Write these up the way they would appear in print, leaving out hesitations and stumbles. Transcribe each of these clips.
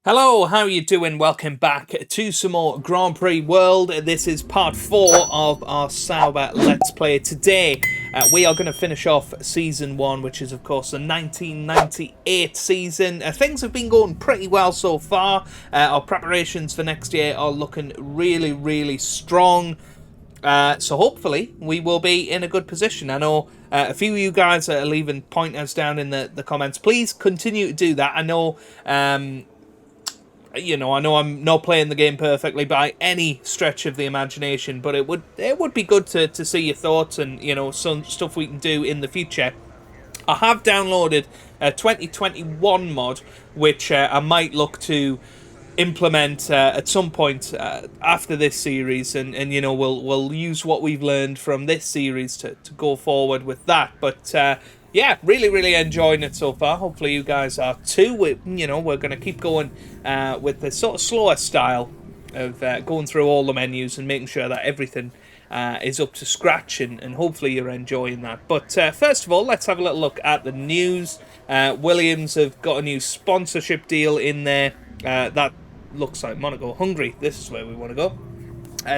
Hello, how are you doing? Welcome back to some more Grand Prix World. This is part 4 of our Sauber Let's Play. Today, we are going to finish off Season 1, which is, of course, the 1998 season. Things have been going pretty well so far. Our preparations for next year are looking really, really strong. So hopefully we will be in a good position. I know a few of you guys are leaving pointers down in the comments. Please continue to do that. I know... I know I'm not playing the game perfectly by any stretch of the imagination, but it would be good to see your thoughts and, some stuff we can do in the future. I have downloaded a 2021 mod, which I might look to implement at some point after this series, and we'll use what we've learned from this series to go forward with that. But yeah, really enjoying it so far. Hopefully you guys are too. We're going to keep going with the sort of slower style of going through all the menus and making sure that everything is up to scratch, and hopefully you're enjoying that. But first of all, let's have a little look at the news. Williams have got a new sponsorship deal in there. That looks like Monaco, Hungary. This is where we want to go.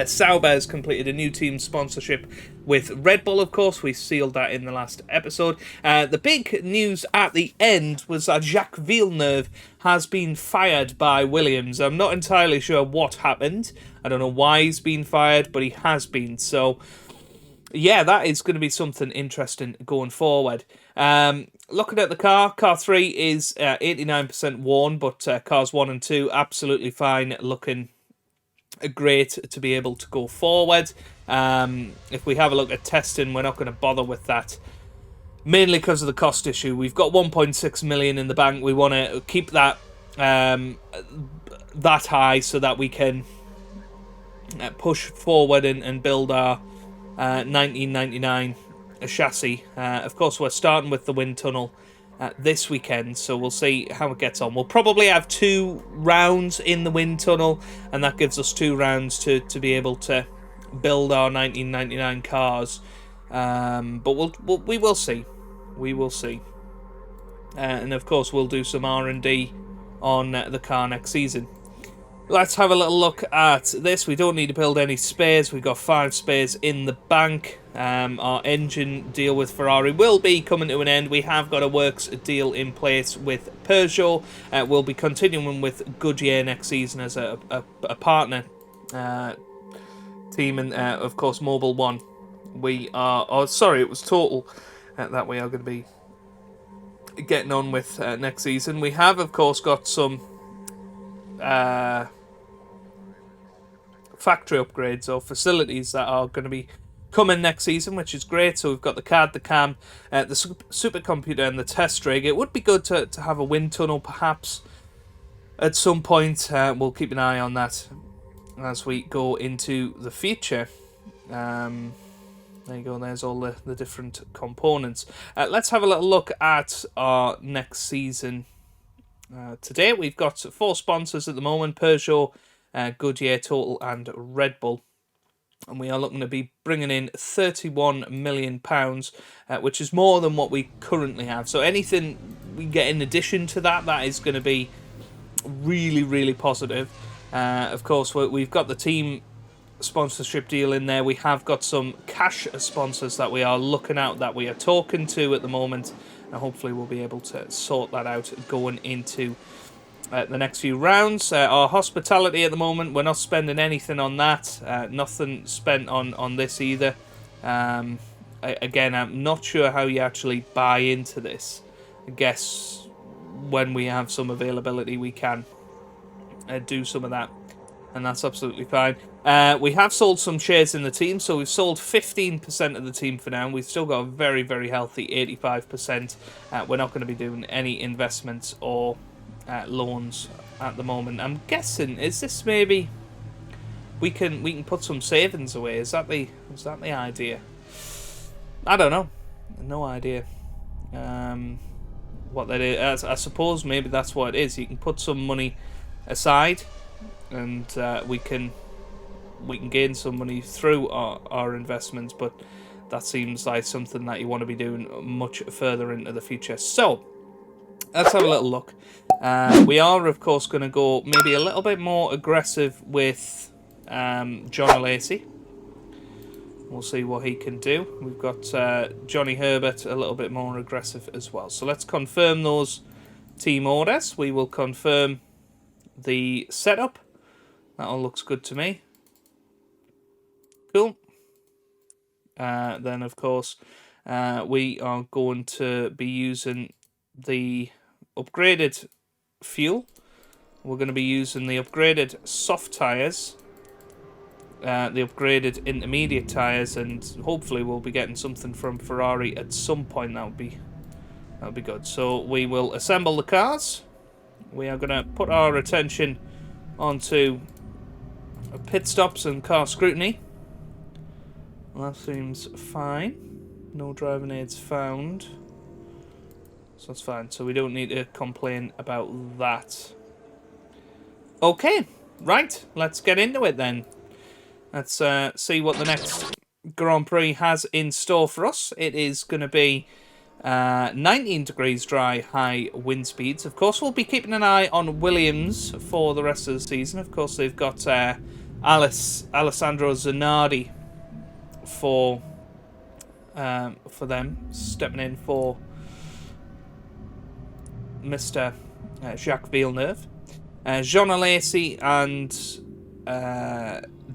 Sauber has completed a new team sponsorship with Red Bull, of course. We sealed that in the last episode. The big news at the end was that Jacques Villeneuve has been fired by Williams. I'm not entirely sure what happened. I don't know why he's been fired, but he has been. So, yeah, that is going to be something interesting going forward. Looking at the car 3 is 89% worn, but cars 1 and 2 absolutely fine, looking great to be able to go forward. If we have a look at testing, we're not going to bother with that, mainly because of the cost issue. We've got 1.6 million in the bank. We want to keep that that high so that we can push forward and build our 1999 chassis. Of course, we're starting with the wind tunnel this weekend, so we'll see how it gets on. We'll probably have 2 rounds in the wind tunnel, and that gives us 2 rounds to be able to build our 1999 cars. But we will see. We will see. And of course, we'll do some R&D on the car next season. Let's have a little look at this. We don't need to build any spares. We've got 5 spares in the bank. Our engine deal with Ferrari will be coming to an end. We have got a works deal in place with Peugeot. We'll be continuing with Goodyear next season as a partner team. And, of course, Mobil 1. We are... Oh, sorry, it was Total that we are going to be getting on with next season. We have, of course, got some... factory upgrades or facilities that are going to be coming next season, which is great. So we've got the CAD, the CAM, the supercomputer and the test rig. It would be good to have a wind tunnel perhaps at some point. We'll keep an eye on that as we go into the future. There you go, there's all the different components. Let's have a little look at our next season. Today we've got 4 sponsors at the moment: Peugeot, Goodyear, Total and Red Bull. And we are looking to be bringing in £31 million, which is more than what we currently have. So anything we get in addition to that, that is going to be really positive. Of course, we've got the team sponsorship deal in there. We have got some cash sponsors that we are looking at, that we are talking to at the moment. And hopefully we'll be able to sort that out going into the next few rounds. Our hospitality at the moment, we're not spending anything on that. Nothing spent on this either. Again, I'm not sure how you actually buy into this. I guess when we have some availability, we can do some of that, and that's absolutely fine. We have sold some shares in the team, so we've sold 15% of the team for now. We've still got a very healthy 85%. We're not going to be doing any investments or loans at the moment. I'm guessing, is this maybe we can put some savings away? Is that the idea? I don't know. No idea. What that is? I suppose maybe that's what it is. You can put some money aside, and we can gain some money through our investments. But that seems like something that you want to be doing much further into the future. So let's have a little look. We are, of course, going to go maybe a little bit more aggressive with John Lacey. We'll see what he can do. We've got Johnny Herbert a little bit more aggressive as well. So let's confirm those team orders. We will confirm the setup. That all looks good to me. Cool. Then, of course, we are going to be using the upgraded fuel. We're going to be using the upgraded soft tyres, the upgraded intermediate tyres, and hopefully we'll be getting something from Ferrari at some point. That would be good. So we will assemble the cars. We are going to put our attention onto pit stops and car scrutiny. Well, that seems fine. No driving aids found. So that's fine. So we don't need to complain about that. Okay, right. Let's get into it then. Let's see what the next Grand Prix has in store for us. It is going to be 19 degrees dry, high wind speeds. Of course, we'll be keeping an eye on Williams for the rest of the season. Of course, they've got Alessandro Zanardi for them, stepping in for Mr. Jacques Villeneuve. Jean Alesi and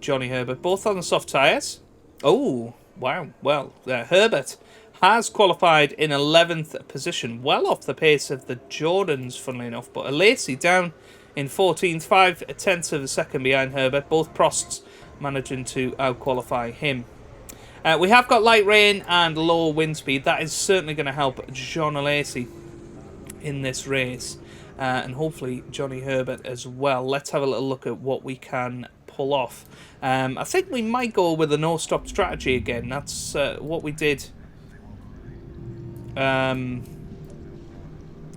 Johnny Herbert, both on the soft tyres. Oh, wow. Well, Herbert has qualified in 11th position, well off the pace of the Jordans, funnily enough. But Alesi down in 14th, 5/10 of a second behind Herbert. Both Prosts managing to outqualify him. We have got light rain and low wind speed. That is certainly going to help Jean Alesi in this race. And hopefully Johnny Herbert as well. Let's have a little look at what we can pull off. I think we might go with a no-stop strategy again. That's what we did in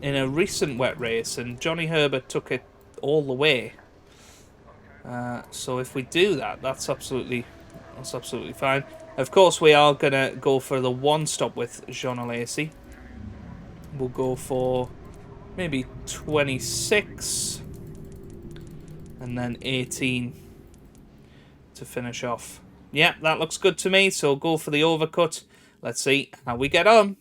a recent wet race, and Johnny Herbert took it all the way. So if we do that, that's absolutely fine. Of course, we are going to go for the one-stop with Jean Alesi. We'll go for maybe 26 and then 18 to finish off. Yeah, that looks good to me, so go for the overcut. Let's see how we get on.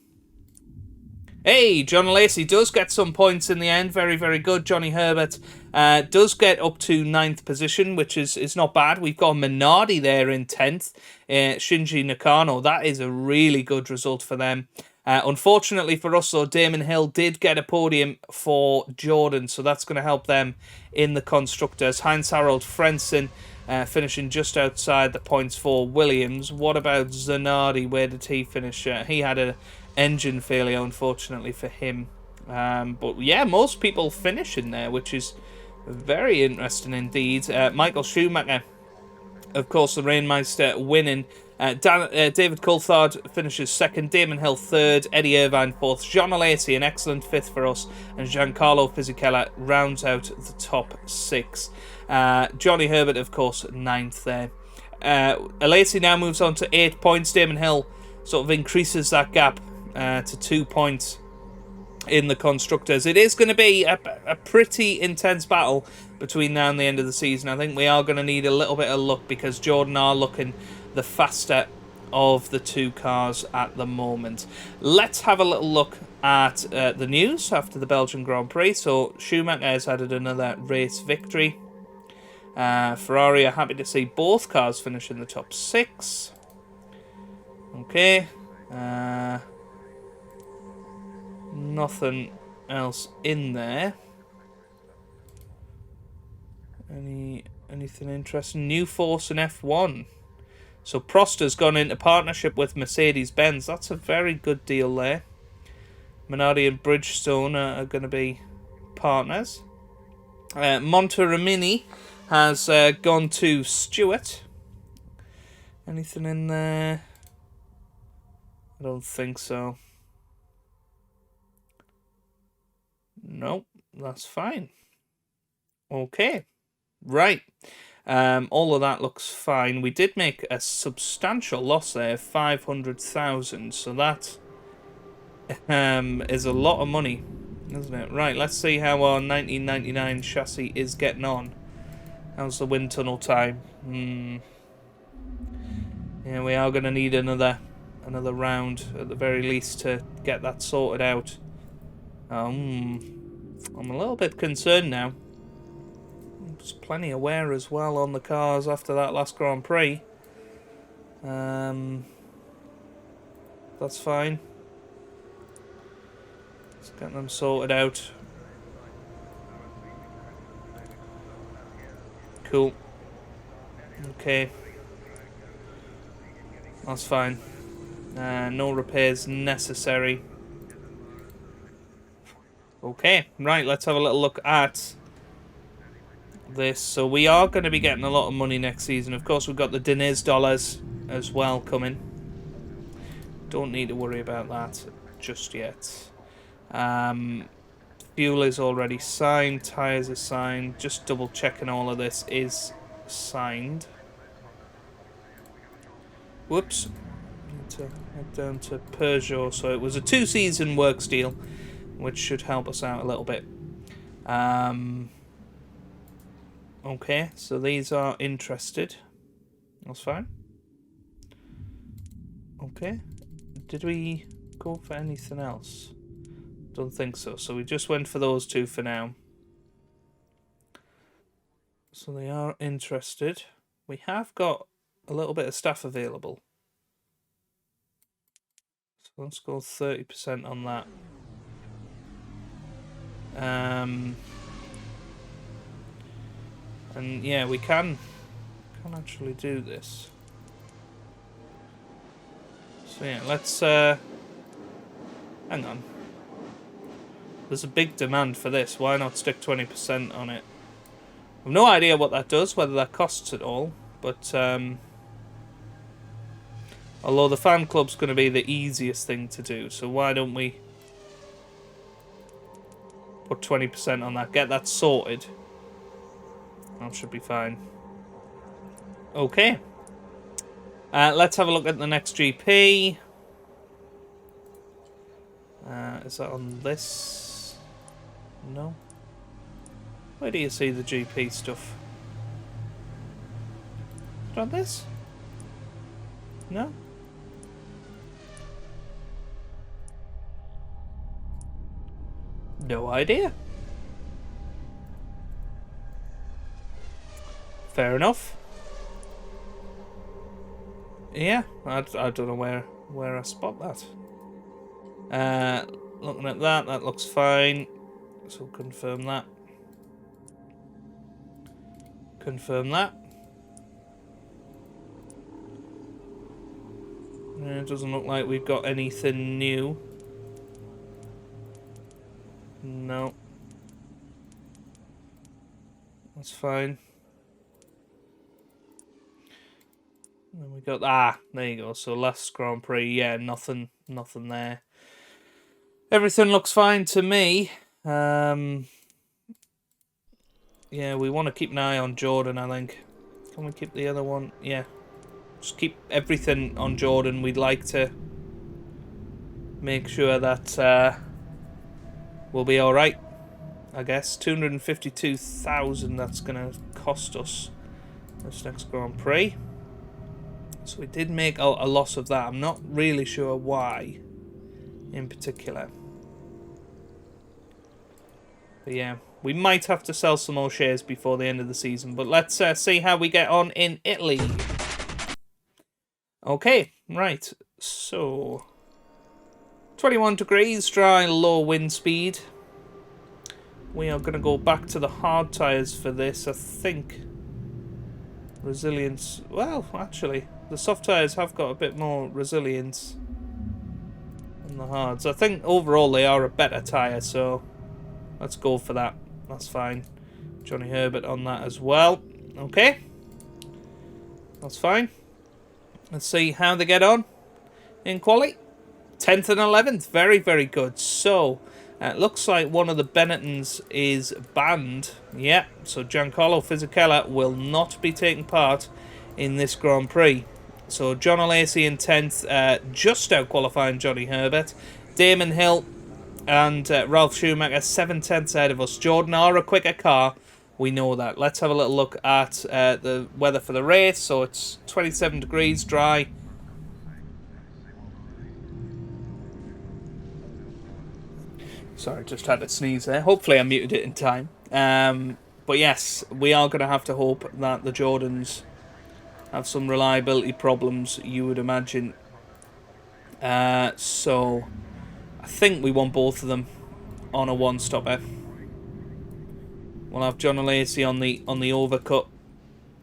Hey, John Lacey does get some points in the end. Very, very good. Johnny Herbert does get up to 9th position, which is not bad. We've got Minardi there in 10th. Shinji Nakano, that is a really good result for them. Unfortunately for us, though, Damon Hill did get a podium for Jordan, so that's going to help them in the Constructors. Heinz-Harald Frentzen finishing just outside the points for Williams. What about Zanardi? Where did he finish? He had an engine failure, unfortunately for him. But yeah, most people finish in there, which is very interesting indeed. Michael Schumacher, of course, the Rainmeister winning. David Coulthard finishes 2nd, Damon Hill 3rd, Eddie Irvine 4th, Jean Alesi an excellent 5th for us, and Giancarlo Fisichella rounds out the top 6. Johnny Herbert, of course, 9th there. Alesi now moves on to 8 points. Damon Hill sort of increases that gap to 2 points in the Constructors. It is going to be a pretty intense battle between now and the end of the season. I think we are going to need a little bit of luck because Jordan are looking the faster of the two cars at the moment. Let's have a little look at the news after the Belgian Grand Prix. So Schumacher has added another race victory. Ferrari are happy to see both cars finish in the top 6. Okay. Nothing else in there. Anything interesting? New force in F1. So Prost has gone into partnership with Mercedes-Benz. That's a very good deal there. Minardi and Bridgestone are going to be partners. Monteromini has gone to Stewart. Anything in there? I don't think so. Nope, that's fine. Okay, right. All of that looks fine. We did make a substantial loss there, 500,000. So that is a lot of money isn't it? Right, let's see how our 1999 chassis is getting on. How's the wind tunnel time? Yeah, we are going to need another round at the very least to get that sorted out. I'm a little bit concerned now. There's plenty of wear as well on the cars after that last Grand Prix. That's fine. Let's get them sorted out. Cool. Okay. That's fine. No repairs necessary. Okay, right, let's have a little look at this. So we are going to be getting a lot of money next season. Of course, we've got the Deniz dollars as well coming. Don't need to worry about that just yet. Fuel is already signed. Tyres are signed. Just double checking all of this is signed. Whoops. Need to head down to Peugeot. So it was a 2-season works deal, which should help us out a little bit. Okay, so these are interested. That's fine. Okay. Did we go for anything else? Don't think so. So we just went for those two for now. So they are interested. We have got a little bit of staff available. So let's go 30% on that. And yeah, we can actually do this. So yeah, let's hang on. There's a big demand for this. Why not stick 20% on it? I've no idea what that does, whether that costs at all. But although the fan club's going to be the easiest thing to do, so why don't we put 20% on that? Get that sorted. That should be fine. Okay. Let's have a look at the next GP. Is that on this? No. Where do you see the GP stuff? Is it on this? No? No idea. Fair enough. Yeah, I don't know where I spot that. Looking at that looks fine. So confirm that. Confirm that. It doesn't look like we've got anything new. No. That's fine. And we got there you go. So last Grand Prix, yeah, nothing there. Everything looks fine to me. Yeah, we want to keep an eye on Jordan, I think. Can we keep the other one? Yeah. Just keep everything on Jordan. We'd like to make sure that we'll be alright, I guess. 252,000 that's going to cost us this next Grand Prix. So we did make a loss of that. I'm not really sure why in particular. But yeah, we might have to sell some more shares before the end of the season. But let's see how we get on in Italy. Okay, right. So 21 degrees, dry, low wind speed. We are going to go back to the hard tyres for this, I think. Resilience. Well, actually, the soft tyres have got a bit more resilience than the hards. I think overall they are a better tyre, so let's go for that. That's fine. Johnny Herbert on that as well. Okay. That's fine. Let's see how they get on in quali. 10th and 11th. Very, very good. So, it looks like one of the Benettons is banned. Yeah, so Giancarlo Fisichella will not be taking part in this Grand Prix. So, John O'Lacey in 10th, just out qualifying Johnny Herbert. Damon Hill and Ralph Schumacher 7/10 ahead of us. Jordan are a quicker car. We know that. Let's have a little look at the weather for the race. So it's 27 degrees, dry. Sorry, just had to sneeze there. Hopefully I muted it in time. But yes, we are going to have to hope that the Jordans have some reliability problems, you would imagine. So I think we want both of them on a one-stopper. We'll have John Lacey on the overcut.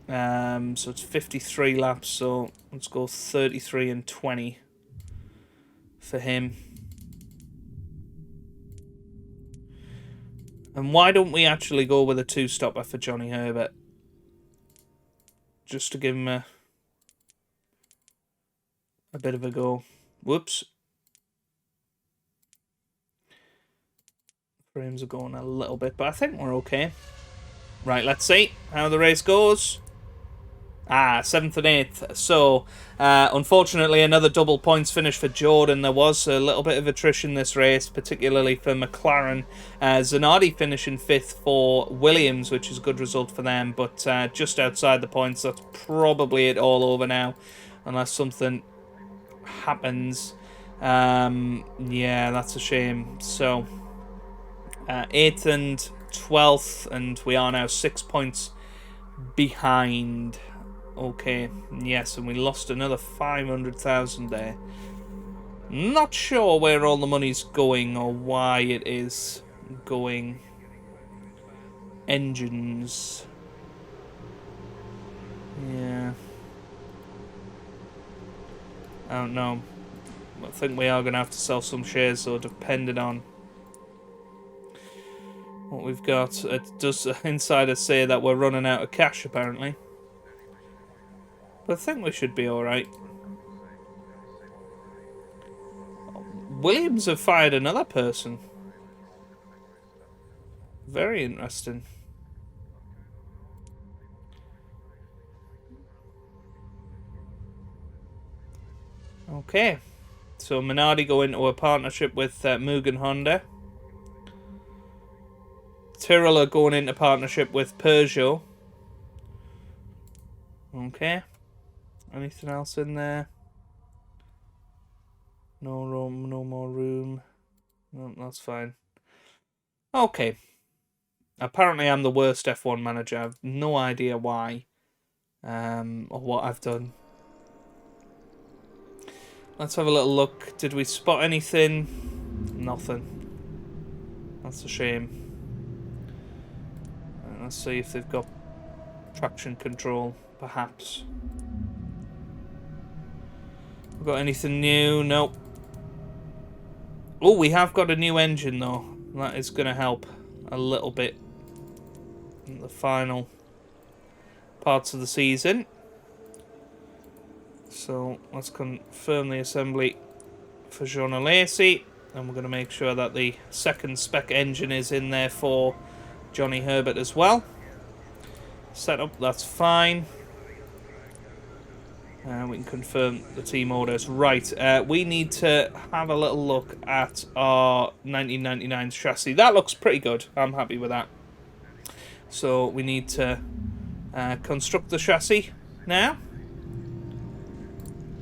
So it's 53 laps, so let's go 33 and 20 for him. And why don't we actually go with a two-stopper for Johnny Herbert? Just to give him a bit of a go. Whoops. Frames are going a little bit, but I think we're okay. Right, let's see how the race goes. 7th and 8th. So, unfortunately, another double points finish for Jordan. There was a little bit of attrition this race, particularly for McLaren. Zanardi finishing 5th for Williams, which is a good result for them, but just outside the points. That's probably it all over now, unless something happens. Yeah, that's a shame. So, 8th and 12th, and we are now 6 points behind. Okay, yes, and we lost another 500,000 there. Not sure where all the money's going or why it is going. Engines. Yeah. I don't know. I think we are going to have to sell some shares, so depending on what we've got. It does insiders say that we're running out of cash, apparently. But I think we should be alright. Williams have fired another person. Very interesting. Okay. So Minardi go into a partnership with Mugen Honda. Tyrrell are going into partnership with Peugeot. Okay. Anything else in there? No room, no more room. No, that's fine. Okay. Apparently I'm the worst F1 manager. I have no idea why. Or what I've done. Let's have a little look. Did we spot anything? Nothing. That's a shame. Let's see if they've got traction control, perhaps. Got anything new? Nope. Oh, we have got a new engine though. That is going to help a little bit in the final parts of the season. So let's confirm the assembly for Jean Lacey, and we're going to make sure that the second spec engine is in there for Johnny Herbert as well. Setup, that's fine. We can confirm the team orders. Right, we need to have a little look at our 1999 chassis. That looks pretty good. I'm happy with that. So we need to construct the chassis now.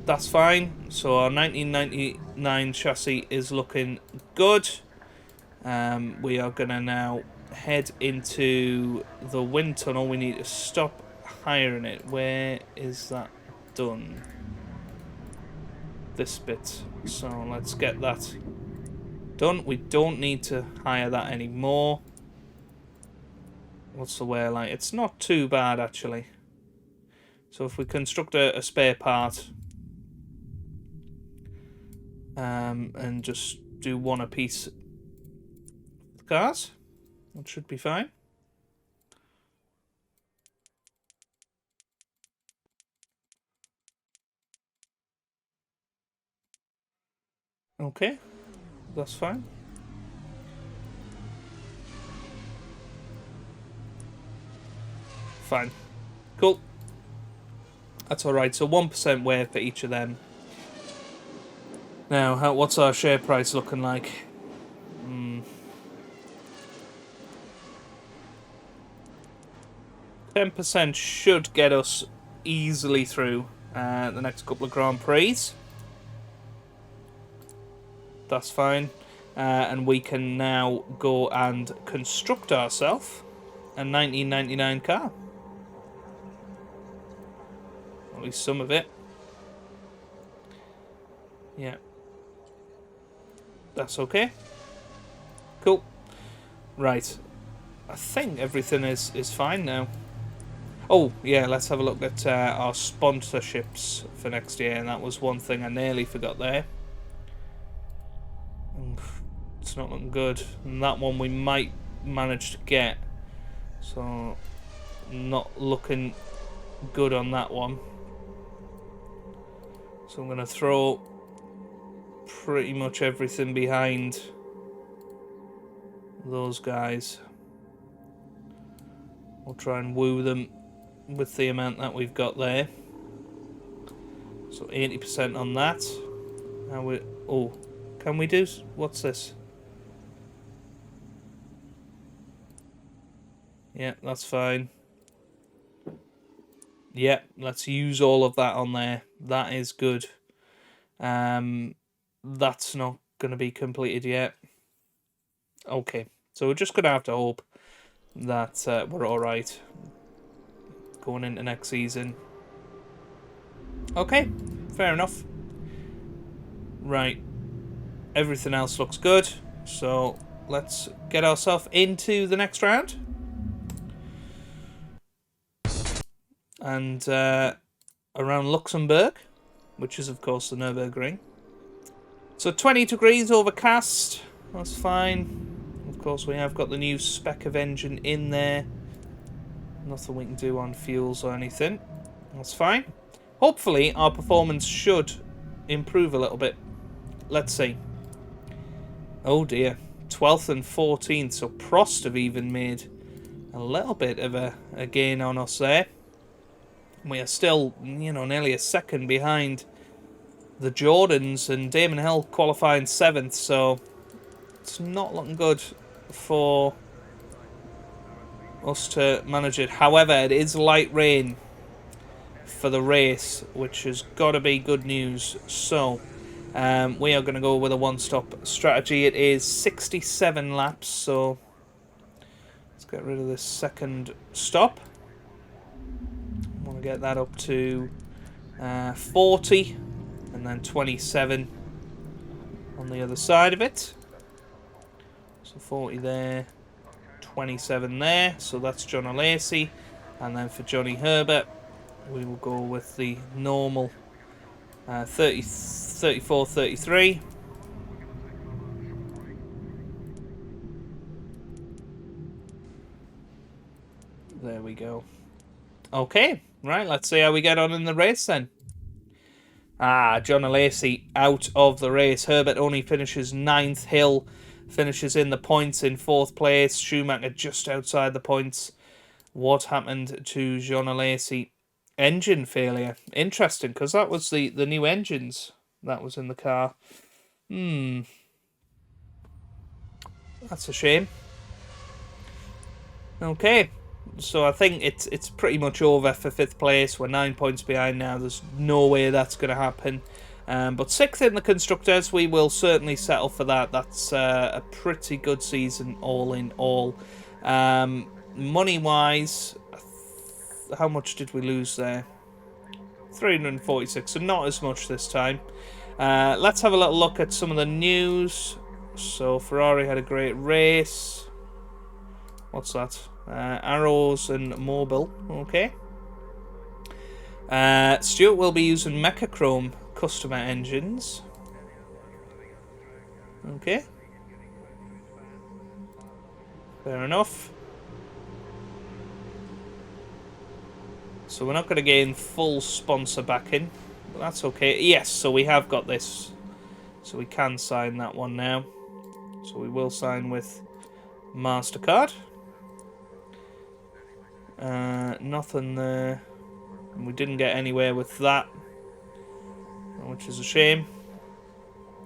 That's fine. So our 1999 chassis is looking good. We are going to now head into the wind tunnel. We need to stop hiring it. Where is that done? This bit. So let's get that done. We don't need to hire that anymore. What's the wear like? It's not too bad actually. So if we construct a spare part and just do one a piece of the cars, that should be fine. Okay, that's fine. Fine. Cool. That's alright, so 1% wear for each of them. Now, what's our share price looking like? 10% should get us easily through the next couple of Grand Prix. That's fine. And we can now go and construct ourselves a 1999 car. At least some of it. Yeah. That's okay. Cool. Right. I think everything is fine now. Oh, yeah, let's have a look at our sponsorships for next year. And that was one thing I nearly forgot there. It's not looking good. And that one we might manage to get. So, not looking good on that one. So I'm going to throw pretty much everything behind those guys. We'll try and woo them with the amount that we've got there. So 80% on that. Now we, oh, can we do, what's this? Yeah, that's fine. Yeah, let's use all of that on there. That is good. That's not going to be completed yet. Okay, so we're just going to have to hope that we're alright going into next season. Okay, fair enough. Right, everything else looks good. So let's get ourselves into the next round. And around Luxembourg, which is of course the Nürburgring. So 20 degrees overcast, that's fine. Of course we have got the new spec of engine in there. Nothing we can do on fuels or anything. That's fine. Hopefully our performance should improve a little bit. Let's see. Oh dear. 12th and 14th, so Prost have even made a little bit of a gain on us there. We are still, you know, nearly a second behind the Jordans, and Damon Hill qualifying 7th, so it's not looking good for us to manage it. However, it is light rain for the race, which has got to be good news. So we are going to go with a one-stop strategy. It is 67 laps, so let's get rid of this second stop. I want to get that up to 40 and then 27 on the other side of it. So 40 there, 27 there, so that's John O'Lacey. And then for Johnny Herbert, we will go with the normal 34, 33. There we go. Okay, right, let's see how we get on in the race then. John O'Lacey out of the race. Herbert only finishes 9th. Hill finishes in the points in 4th place. Schumacher just outside the points. What happened to John O'Lacey? Engine failure. Interesting, because that was the new engines that was in the car. That's a shame. Okay, so I think it's pretty much over for 5th place. We're 9 points behind now. There's no way that's going to happen. But 6th in the Constructors, we will certainly settle for that. That's a pretty good season all in all. Money-wise, how much did we lose there? 346, so not as much this time. Let's have a little look at some of the news. So Ferrari had a great race. What's that? Arrows and Mobile. Okay. Stuart will be using Mechachrome customer engines. Okay. Fair enough. So we're not going to gain full sponsor backing, but that's okay. Yes, so we have got this. So we can sign that one now. So we will sign with MasterCard. Nothing there. And we didn't get anywhere with that, which is a shame.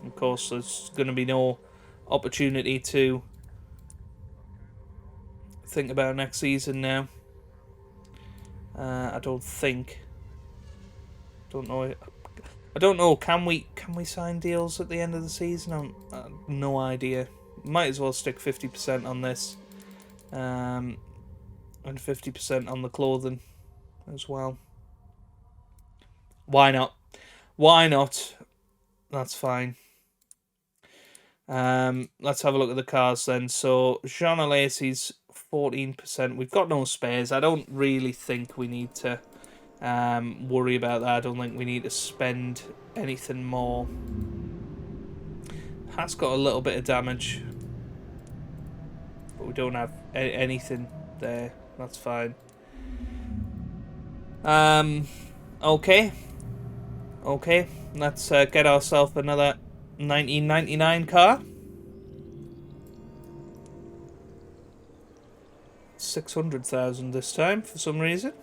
Of course, there's going to be no opportunity to think about next season now. I don't think. Don't know. I don't know. Can we sign deals at the end of the season? I have no idea. Might as well stick 50% on this, and 50% on the clothing as well. Why not? Why not? That's fine. Let's have a look at the cars then. So Jean Alesi's 14%. We've got no spares. I don't really think we need to worry about that. I don't think we need to spend anything more. Has got a little bit of damage, but we don't have anything there. That's fine. Okay. Let's get ourselves another 1999 car. 600,000 this time for some reason.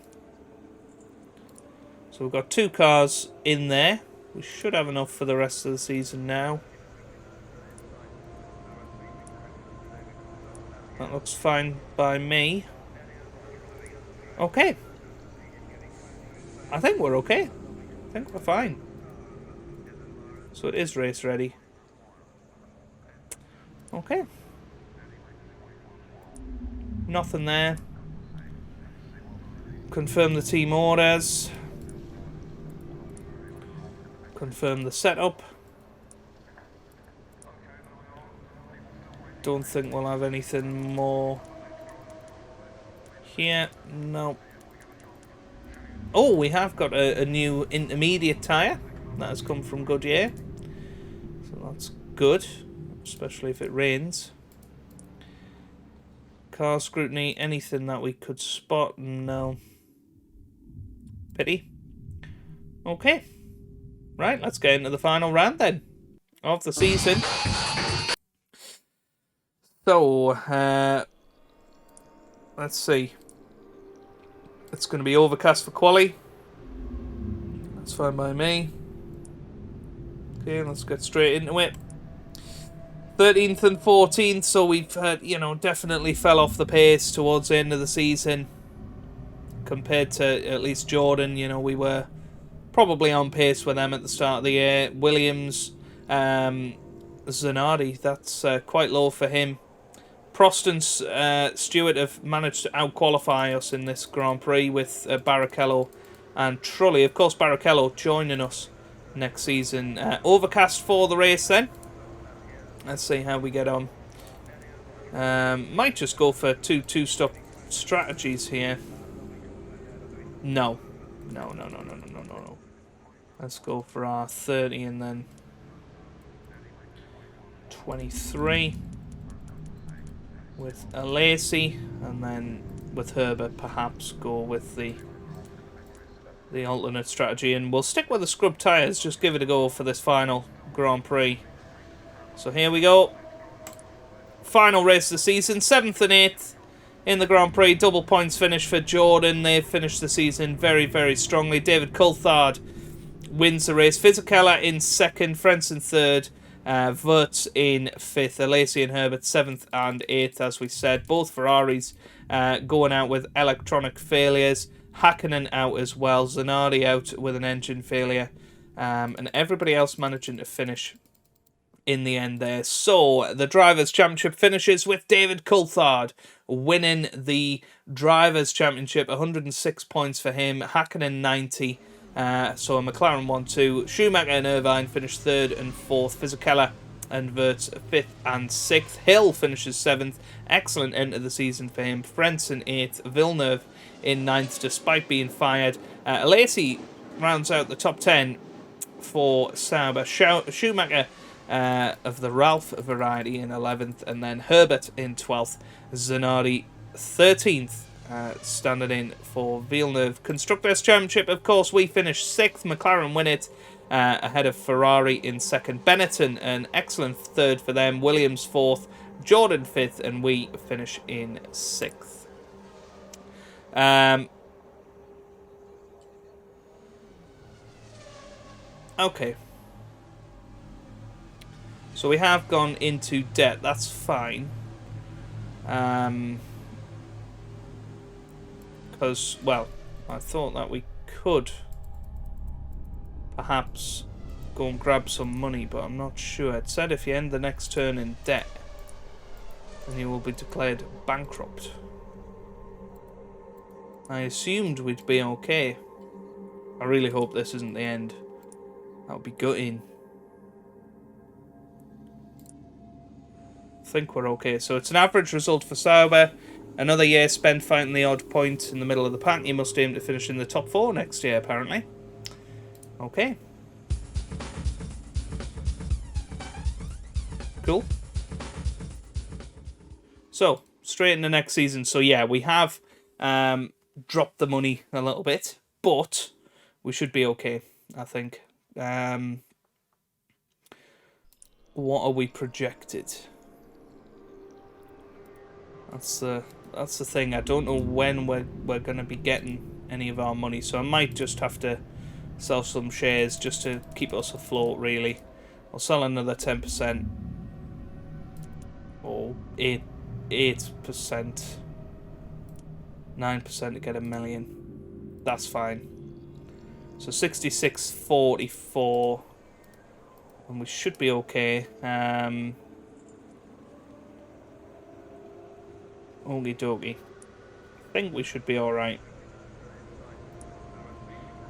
So we've got 2 cars in there. We should have enough for the rest of the season now. That looks fine by me. Okay. I think we're okay. I think we're fine. So it is race ready. Okay. Nothing there. Confirm the team orders. Confirm the setup. Don't think we'll have anything more here. No. Oh, we have got a new intermediate tyre. That has come from Goodyear. So that's good, especially if it rains. Car scrutiny, anything that we could spot? No. Pity. Okay. Right, let's get into the final round then of the season. So, let's see. It's going to be overcast for quali. That's fine by me. Okay, let's get straight into it. 13th and 14th, so we've, definitely fell off the pace towards the end of the season. Compared to at least Jordan, we were probably on pace with them at the start of the year. Williams, Zanardi, that's quite low for him. Prost and Stewart have managed to out-qualify us in this Grand Prix with Barrichello and Trulli. Of course, Barrichello joining us next season. Overcast for the race then. Let's see how we get on. Might just go for two-stop strategies here. No. Let's go for our 30 and then 23 with Alesi, and then with Herbert perhaps go with the alternate strategy, and we'll stick with the scrub tyres. Just give it a go for this final Grand Prix. So here we go. Final race of the season, 7th and 8th in the Grand Prix. Double points finish for Jordan. They've finished the season very, very strongly. David Coulthard wins the race. Fisichella in 2nd, Frentzen 3rd, Wirtz in 5th, Alesi and Herbert 7th and 8th, as we said. Both Ferraris going out with electronic failures. Hakkinen out as well. Zanardi out with an engine failure. And everybody else managing to finish in the end there. So the Drivers' Championship finishes with David Coulthard winning the Drivers' Championship. 106 points for him. Hakkinen 90. So McLaren 1-2. Schumacher and Irvine finished 3rd and 4th. Fisichella and Wirtz 5th and 6th. Hill finishes 7th. Excellent end of the season for him. Frentzen 8th. Villeneuve in 9th despite being fired. Alesi rounds out the top 10 for Sauber. Schumacher of the Ralph variety in 11th, and then Herbert in 12th. Zanardi 13th. Standing in for Villeneuve. Constructors' Championship, of course, we finished 6th. McLaren win it ahead of Ferrari in 2nd. Benetton, an excellent 3rd for them. Williams 4th. Jordan 5th, and we finish in 6th. Okay. So we have gone into debt. That's fine. Because, well, I thought that we could perhaps go and grab some money, but I'm not sure. It said if you end the next turn in debt, then you will be declared bankrupt. I assumed we'd be okay. I really hope this isn't the end. That would be gutting. I think we're okay. So it's an average result for Sauber. Another year spent fighting the odd point in the middle of the pack. You must aim to finish in the top 4 next year, apparently. Okay. Cool. So, straight into next season. So yeah, we have dropped the money a little bit, but we should be okay, I think. What are we projected? That's the thing. I don't know when we're going to be getting any of our money, so I might just have to sell some shares just to keep us afloat, really. I'll sell another 10%. Or 8%. 9% to get $1 million. That's fine. So 66.44. And we should be okay. Okie dokie. I think we should be alright.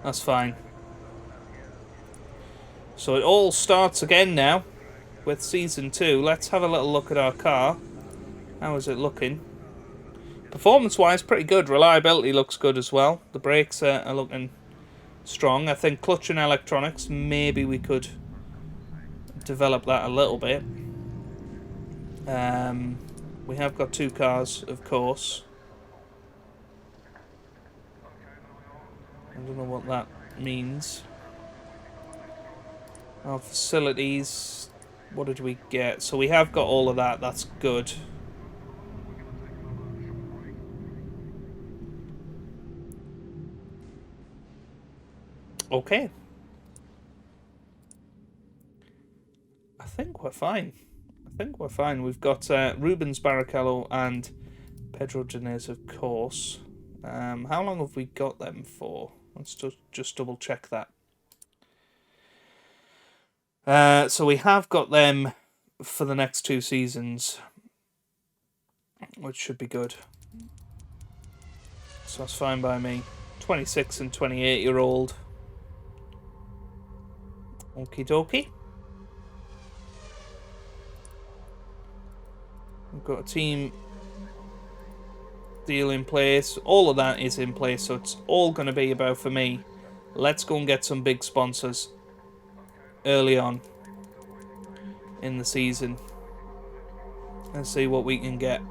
That's fine. So it all starts again now with Season 2. Let's have a little look at our car. How is it looking? Performance-wise, pretty good. Reliability looks good as well. The brakes are looking strong. I think clutch and electronics, maybe we could develop that a little bit. We have got 2 cars, of course. I don't know what that means. Our facilities, what did we get? So we have got all of that, that's good. Okay. I think we're fine. We've got Rubens Barrichello and Pedro Diniz, of course. How long have we got them for? Let's just double check that. So we have got them for the next 2 seasons, which should be good. So that's fine by me. 26 and 28-year-old. Okie dokie. We've got a team deal in place. All of that is in place, so it's all going to be about, for me, let's go and get some big sponsors early on in the season and see what we can get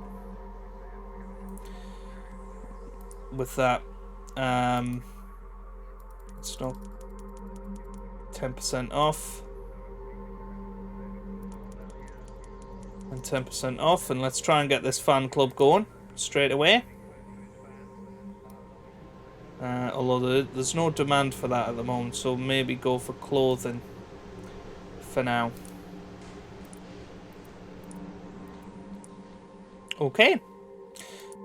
with that. It's not 10% off. And 10% off, and let's try and get this fan club going straight away. Although there's no demand for that at the moment, so maybe go for clothing for now. Okay.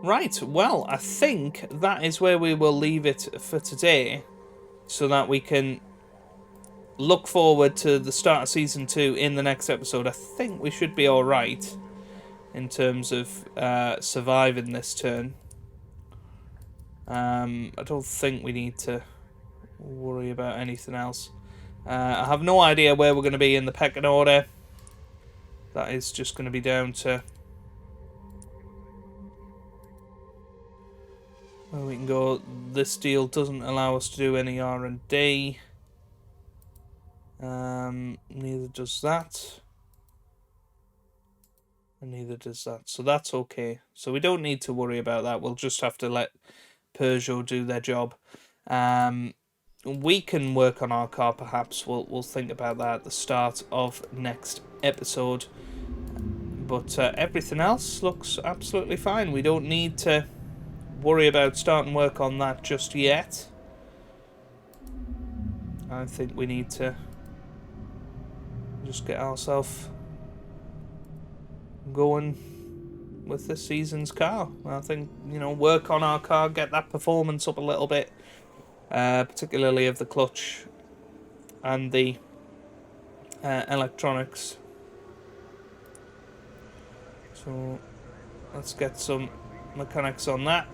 Right, well, I think that is where we will leave it for today, so that we can look forward to the start of Season 2 in the next episode. I think we should be alright in terms of surviving this turn. I don't think we need to worry about anything else. I have no idea where we're going to be in the pecking order. That is just going to be down to where we can go. This deal doesn't allow us to do any R&D. Neither does that. And neither does that. So that's okay. So we don't need to worry about that. We'll just have to let Peugeot do their job. We can work on our car, perhaps. We'll think about that at the start of next episode. But everything else looks absolutely fine. We don't need to worry about starting work on that just yet. I think we need to just get ourselves going with this season's car. I think, work on our car, get that performance up a little bit, particularly of the clutch and the electronics. So let's get some mechanics on that.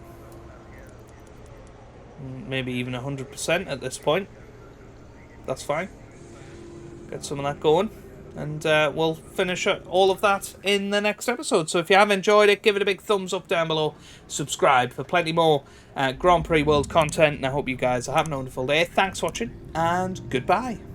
Maybe even 100% at this point. That's fine. Get some of that going. And we'll finish all of that in the next episode. So if you have enjoyed it, give it a big thumbs up down below. Subscribe for plenty more Grand Prix World content. And I hope you guys are having a wonderful day. Thanks for watching, and goodbye.